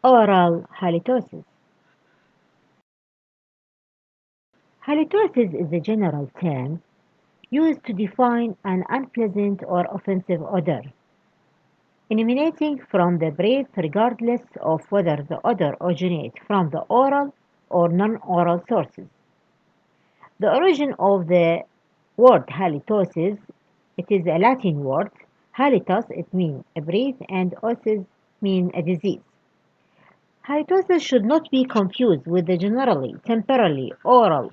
Oral halitosis. Halitosis is a general term used to define an unpleasant or offensive odor emanating from the breath regardless of whether the odor originates from the oral or non-oral sources. The origin of the word halitosis, it is a Latin word. Halitus, it means a breath, and osis means a disease. Halitosis should not be confused with the generally temporary oral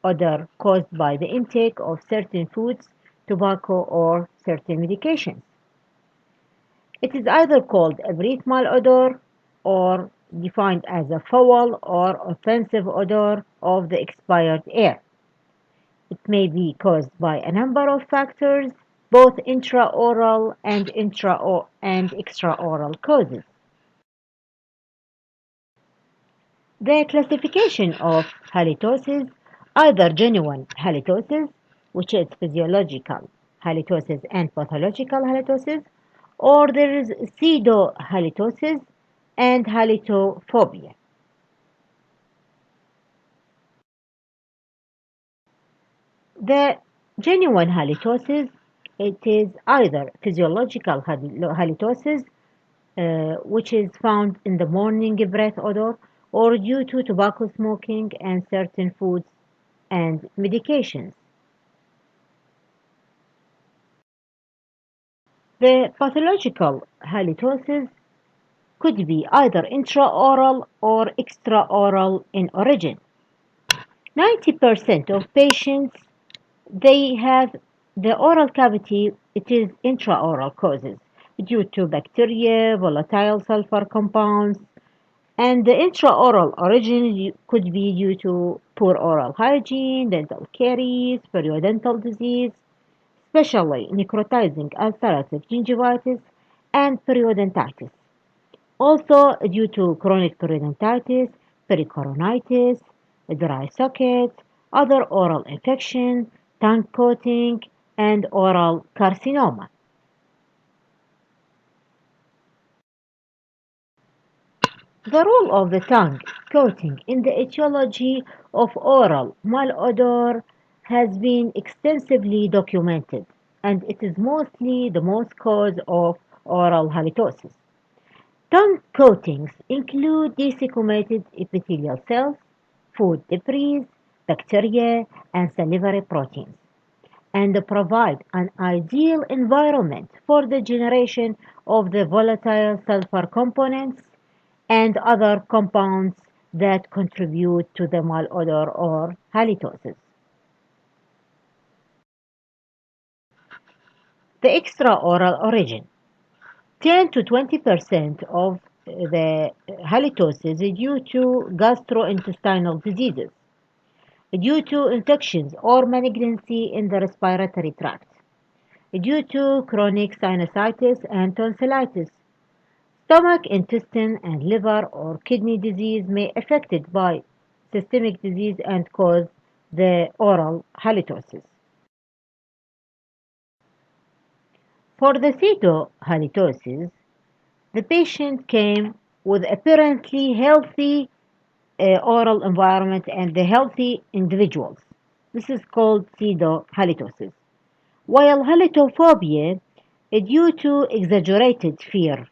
odor caused by the intake of certain foods, tobacco, or certain medications. It is either called a breath malodor or defined as a foul or offensive odor of the expired air. It may be caused by a number of factors, both intraoral and extraoral causes. The classification of halitosis, either genuine halitosis, which is physiological halitosis and pathological halitosis, or there is pseudo-halitosis and halitophobia. The genuine halitosis, it is either physiological halitosis, which is found in the morning breath odor, or due to tobacco smoking and certain foods and medications. The pathological halitosis could be either intraoral or extraoral in origin. 90% of patients they have the oral cavity, it is intraoral causes due to bacteria, volatile sulfur compounds, and the intraoral origin could be due to poor oral hygiene, dental caries, periodontal disease, especially necrotizing ulcerative gingivitis and periodontitis. Also due to chronic periodontitis, pericoronitis, dry socket, other oral infection, tongue coating, and oral carcinoma. The role of the tongue coating in the etiology of oral malodor has been extensively documented, and it is mostly the most cause of oral halitosis. Tongue coatings include desiccated epithelial cells, food debris, bacteria, and salivary proteins, and provide an ideal environment for the generation of the volatile sulfur components and other compounds that contribute to the malodor or halitosis. The extraoral origin. 10 to 20% of the halitosis is due to gastrointestinal diseases, due to infections or malignancy in the respiratory tract, due to chronic sinusitis and tonsillitis. Stomach, intestine, and liver or kidney disease may be affected by systemic disease and cause the oral halitosis. For the pseudohalitosis, the patient came with apparently healthy oral environment and the healthy individuals. This is called pseudohalitosis. While halitophobia is due to exaggerated fear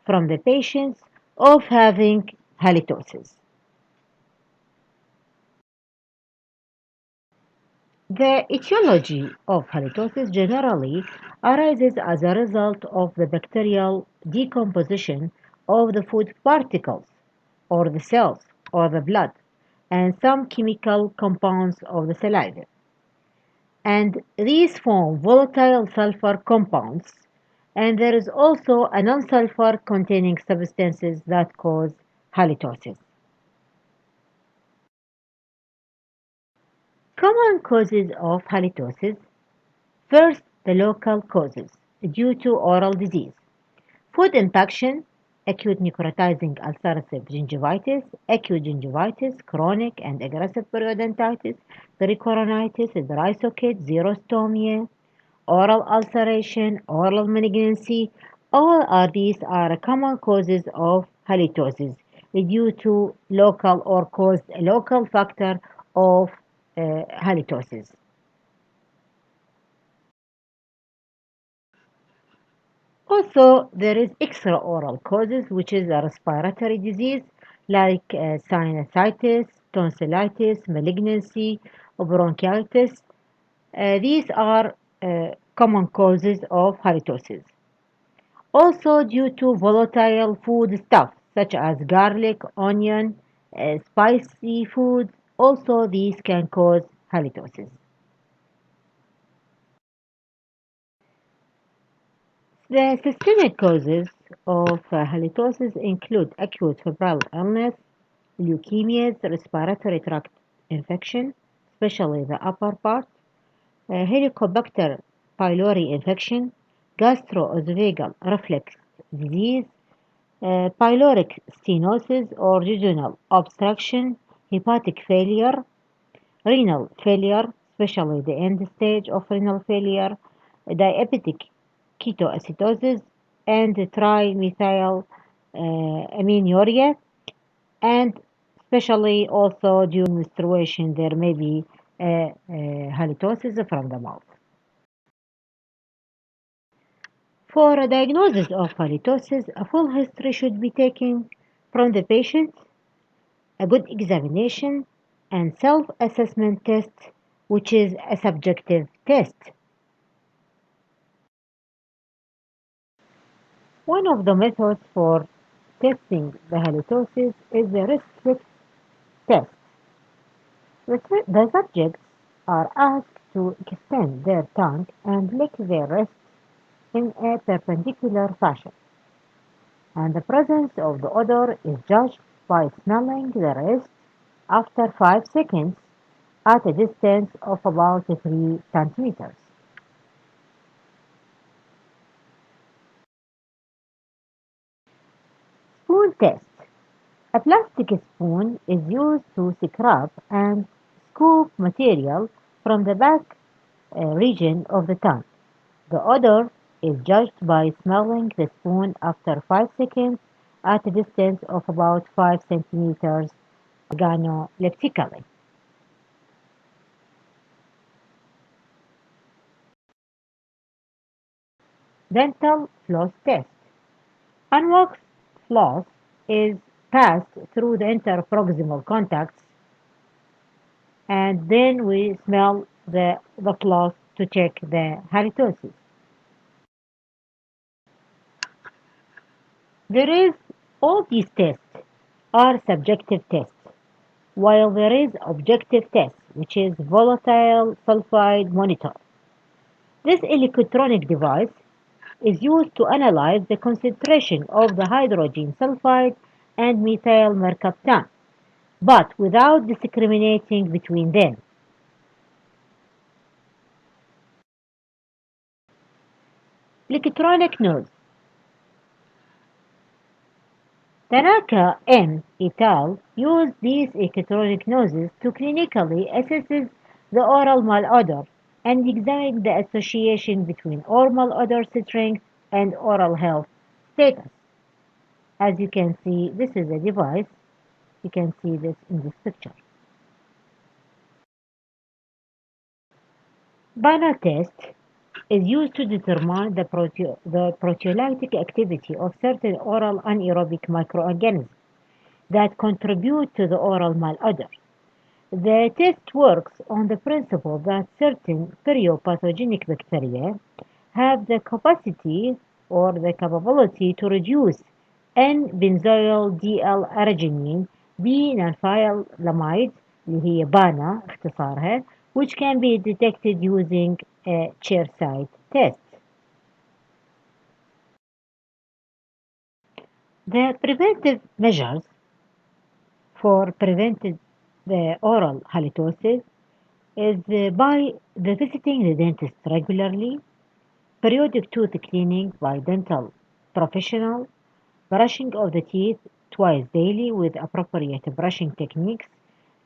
from the patients of having halitosis. The etiology of halitosis generally arises as a result of the bacterial decomposition of the food particles, or the cells, or the blood, and some chemical compounds of the saliva. And these form volatile sulfur compounds, and there is also a non-sulfur containing substances that cause halitosis. Common causes of halitosis. First, the local causes due to oral disease. Food impaction, acute necrotizing ulcerative gingivitis, acute gingivitis, chronic and aggressive periodontitis, pericoronitis, dry socket, xerostomia, oral ulceration, oral malignancy. All of these are common causes of halitosis due to local or caused a local factor of halitosis. Also, there is extraoral causes, which is a respiratory disease like sinusitis, tonsillitis, malignancy, or bronchitis. These are common causes of halitosis. Also, due to volatile food stuff such as garlic, onion, spicy foods, also these can cause halitosis. The systemic causes of halitosis include acute febrile illness, leukemias, respiratory tract infection, especially the upper part, Helicobacter pylori infection, gastroesophageal reflux disease, pyloric stenosis or jejunal obstruction, hepatic failure, renal failure, especially the end stage of renal failure, diabetic ketoacidosis, and trimethyl aminuria, and especially also during menstruation, there may be halitosis from the mouth. For a diagnosis of halitosis, a full history should be taken from the patient, a good examination, and self-assessment test, which is a subjective test. One of the methods for testing the halitosis is the wrist flex test. The subjects are asked to extend their tongue and lick their wrists in a perpendicular fashion, and the presence of the odor is judged by smelling the wrist after 5 seconds at a distance of about 3 centimeters. Spoon test. A plastic spoon is used to scrape and scoop material from the back region of the tongue. The odor is judged by smelling the spoon after 5 seconds at a distance of about 5 centimeters organoleptically. Dental floss test. Unwaxed floss is passed through the interproximal contacts, and then we smell the floss to check the halitosis. There is all these tests are subjective tests, while there is objective test, which is volatile sulfide monitor. This electronic device is used to analyze the concentration of the hydrogen sulfide and methyl mercaptan, but without discriminating between them. Electronic nose. Tanaka M. et al. Used these electronic noses to clinically assess the oral malodor and examine the association between oral odor strength and oral health status. As you can see, this is a device. You can see this in this picture. Banner test is used to determine the proteolytic activity of certain oral anaerobic microorganisms that contribute to the oral malodor. The test works on the principle that certain periopathogenic bacteria have the capacity or the capability to reduce N-benzoyl D-L-arginine B-nalphylamide اللي هي بانا اختصارها, which can be detected using a chair-side test. The preventive measures for preventing the oral halitosis is by the visiting the dentist regularly, periodic tooth cleaning by dental professional, brushing of the teeth twice daily with appropriate brushing techniques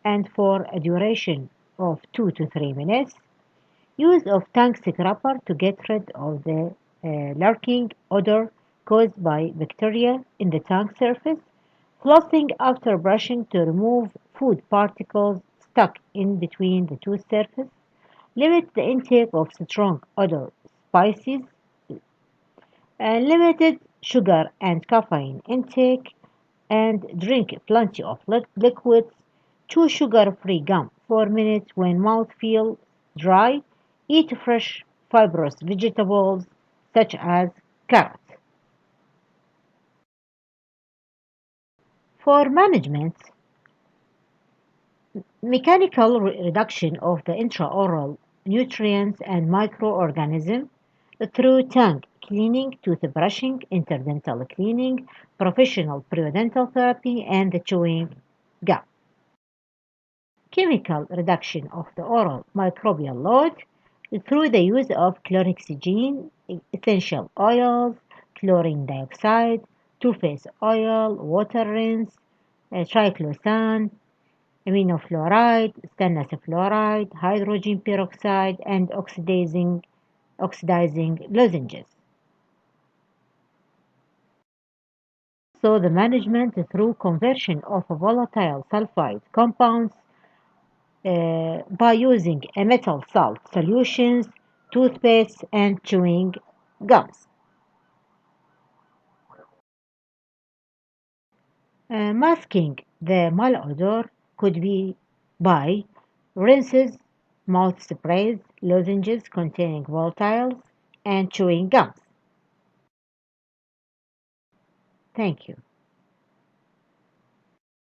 and for a duration of 2 to 3 minutes, use of tongue scraper to get rid of the lurking odor caused by bacteria in the tongue surface, Flossing after brushing to remove food particles stuck in between the tooth surface. Limit the intake of strong odor spices. Limited sugar and caffeine intake. And drink plenty of liquids. Chew sugar-free gum for minutes when mouth feels dry. Eat fresh fibrous vegetables such as carrots. For management, mechanical reduction of the intraoral nutrients and microorganisms through tongue cleaning, toothbrushing, interdental cleaning, professional periodontal therapy, and the chewing gum. Chemical reduction of the oral microbial load through the use of chlorhexidine, essential oils, chlorine dioxide, two-phase oil, water rinse, triclosan, aminofluoride, stannous fluoride, hydrogen peroxide, and oxidizing lozenges. So the management through conversion of volatile sulfide compounds by using a metal salt solutions, toothpaste, and chewing gums. Masking the malodor could be by rinses, mouth sprays, lozenges containing volatiles, and chewing gums. Thank you.